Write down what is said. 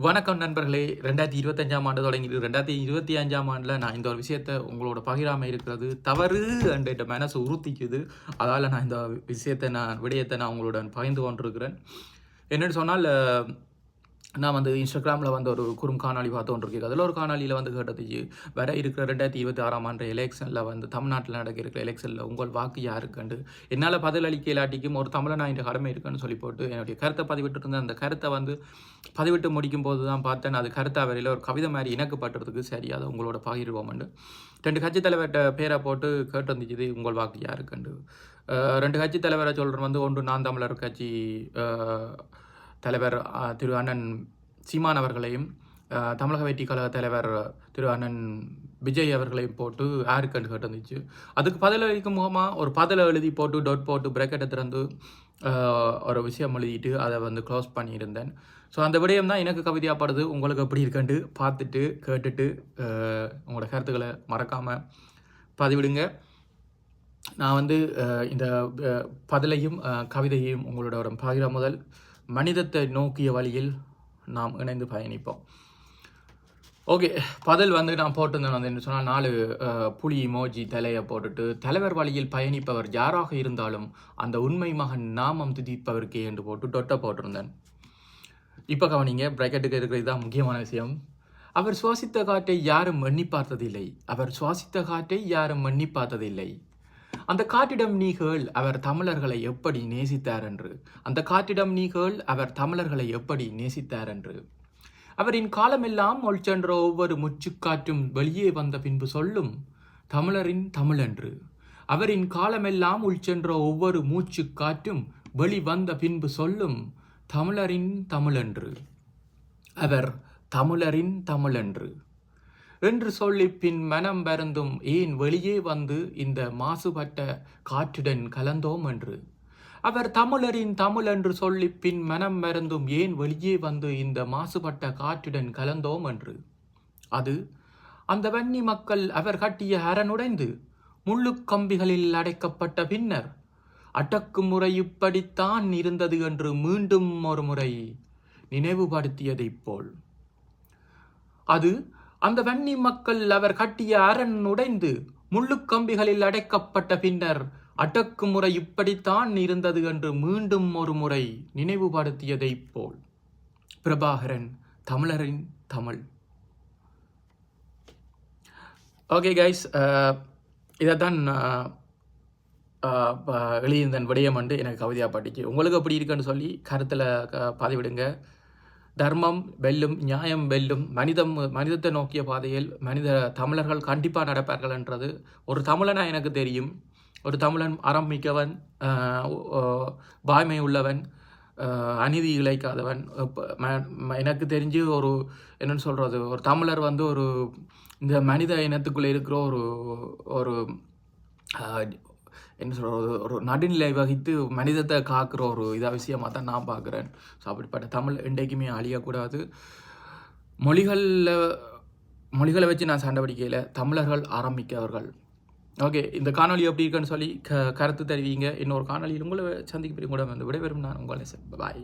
வணக்கம் நண்பர்களே. 2025ஆம் ஆண்டு தொடங்கிது. 2025ஆம் ஆண்டுல நான் இந்த ஒரு விஷயத்த உங்களோட பகிராம இருக்கிறது தவறு என்ற மனசு உறுத்திக்குது. அதால நான் இந்த விடயத்தை நான் உங்களுடன் பகிர்ந்து கொண்டிருக்கிறேன். என்னன்னு சொன்னால், நான் வந்து இன்ஸ்டாகிராமில் வந்து ஒரு காணொளி பார்த்து கொண்டிருக்கேன். அதில் ஒரு காணொளியில் வந்து கேட்டதுக்கு, வர இருக்கிற 2026ஆம் ஆண்டு எலெக்ஷனில் வந்து தமிழ்நாட்டில் நடக்க இருக்கிற எலெக்ஷனில் உங்கள் வாக்கு யாருக்குண்டு என்னால் பதிலளிக்க இல்லாட்டிக்கும் ஒரு தமிழனா என்ற கடமை இருக்குன்னு சொல்லி போட்டு என்னுடைய கருத்தை பதிவிட்டு இருந்தேன். அந்த கருத்தை வந்து பதிவிட்டு முடிக்கும் போது தான் பார்த்தேன், அது கருத்தை வரையில் ஒரு கவிதை மாதிரி இணக்கப்படுறதுக்கு சரி, அதை உங்களோட பகிர்வோம்ண்டு 2 கட்சி தலைவர்கிட்ட பேரை போட்டு கேட்டு வந்துச்சு, உங்கள் வாக்கு யாருக்குண்டு. 2 கட்சி தலைவரை சொல்கிறேன் வந்து, ஒன்று நான் தமிழர் கட்சி தலைவர் திரு அண்ணன் சீமான் அவர்களையும், தமிழக வெற்றி கழக தலைவர் திரு அண்ணன் விஜய் அவர்களையும் போட்டு யாருக்குன்னு கேட்டு வந்துச்சு. அதுக்கு பதிலளிக்கும் முகமாக ஒரு பதிலை எழுதி போட்டு டொட் போட்டு பிரேக்கெட்டை திறந்து ஒரு விஷயம் எழுதிட்டு அதை வந்து க்ளோஸ் பண்ணியிருந்தேன். ஸோ அந்த விடயம் தான் எனக்கு கவிதையாகப்படுது. உங்களுக்கு எப்படி இருக்குன்னு பார்த்துட்டு கேட்டுட்டு உங்களோட கருத்துக்களை மறக்காமல் பதிவிடுங்க. நான் வந்து இந்த பதிலையும் கவிதையையும் உங்களோட பகிர முதல் மனிதத்தை நோக்கிய வழியில் நாம் இணைந்து பயணிப்போம். ஓகே, பதில் வந்து நான் போட்டிருந்தேன் வந்து என்ன சொன்னால், 4 புலி இமோஜி தலையை போட்டுட்டு, தலைவர் வழியில் பயணிப்பவர் யாராக இருந்தாலும் அந்த உண்மை மகன் நாமம் துதிப்பவருக்கே என்று போட்டு டொட்டை போட்டிருந்தேன். இப்போ கவனிங்க, பிராக்கெட்டுக்கு இருக்கிறது தான் முக்கியமான விஷயம். அவர் சுவாசித்த காற்றை யாரும் எண்ணி பார்த்ததில்லை. அவர் சுவாசித்த காற்றை யாரும் எண்ணி பார்த்ததில்லை. அந்த காற்றிடம் நீ கேள், அவர் தமிழர்களை எப்படி நேசித்தார் என்று. அந்த காற்றிடம் நீ கேள், அவர் தமிழர்களை எப்படி நேசித்தார் என்று. அவரின் காலமெல்லாம் ஒளிச்சென்ற ஒவ்வொரு முச்சுக்காற்றும் வெளியே வந்த பின்பு சொல்லும் தமிழரின் தமிழென்று. அவரின் காலமெல்லாம் உள்சென்ற ஒவ்வொரு மூச்சு காற்றும் வெளிவந்த பின்பு சொல்லும் தமிழரின் தமிழென்று. அவர் தமிழரின் தமிழென்று என்று சொல்லி பின் மனம் வருந்தும் ஏன் வெளியே வந்து இந்த மாசுபட்ட காற்றுடன் கலந்தோம் என்று. அவர் தமிழரின் தமிழ் என்று சொல்லி பின் மனம் மறந்தும் ஏன் வெளியே வந்து இந்த மாசுபட்ட காற்றுடன் கலந்தோம் என்று. அது அந்த வன்னி மக்கள் அவர் கட்டிய அரணுடைந்து முள்ளுக்கம்பிகளில் அடைக்கப்பட்ட பின்னர் அடக்குமுறை இப்படித்தான் இருந்தது என்று மீண்டும் ஒரு முறை நினைவுபடுத்தியதைப் போல். அது அந்த வன்னி மக்கள் அவர் கட்டிய அரண் உடைந்து முள்ளுக்கம்பிகளில் அடைக்கப்பட்ட பின்னர் அடக்குமுறை இப்படித்தான் இருந்தது என்று மீண்டும் ஒரு முறை நினைவுபடுத்தியதைப் போல். பிரபாகரன், தமிழரின் தமிழ். ஓகே கைஸ், இதைத்தான் எழுதியிருந்தன் விடயம் வந்து எனக்கு கவிதையாக பாட்டிச்சு. உங்களுக்கு எப்படி இருக்குன்னு சொல்லி கருத்தில் பதிவிடுங்க. தர்மம் வெல்லும், நியாயம் வெல்லும், மனிதத்தை நோக்கிய பாதையில் தமிழர்கள் கண்டிப்பாக நடப்பார்கள் என்றது ஒரு தமிழனாக எனக்கு தெரியும். ஒரு தமிழன் அறம் மிக்கவன், வாய்மை உள்ளவன், அநீதி இழைக்காதவன். எனக்கு தெரிஞ்சு ஒரு என்னென்னு சொல்கிறது, ஒரு தமிழர் வந்து ஒரு இந்த மனித இனத்துக்குள்ளே இருக்கிற ஒரு என்ன சொல்கிறது, ஒரு நடுநிலை வகித்து மனிதத்தை காக்கிற ஒரு விஷயமாக தான் நான் பார்க்குறேன். ஸோ அப்படிப்பட்ட தமிழ் என்றைக்குமே அழியக்கூடாது. மொழிகளை வச்சு நான் சண்டை பிடிக்கையில் தமிழர்கள் ஆரம்பிக்கவர்கள். ஓகே, இந்த காணொலி எப்படி இருக்குன்னு சொல்லி கருத்து தெரிவிங்க. இன்னொரு காணொலியில் உங்களை சந்திக்க கூட வந்து விடைபெறும் நான் உங்களை. பாய்.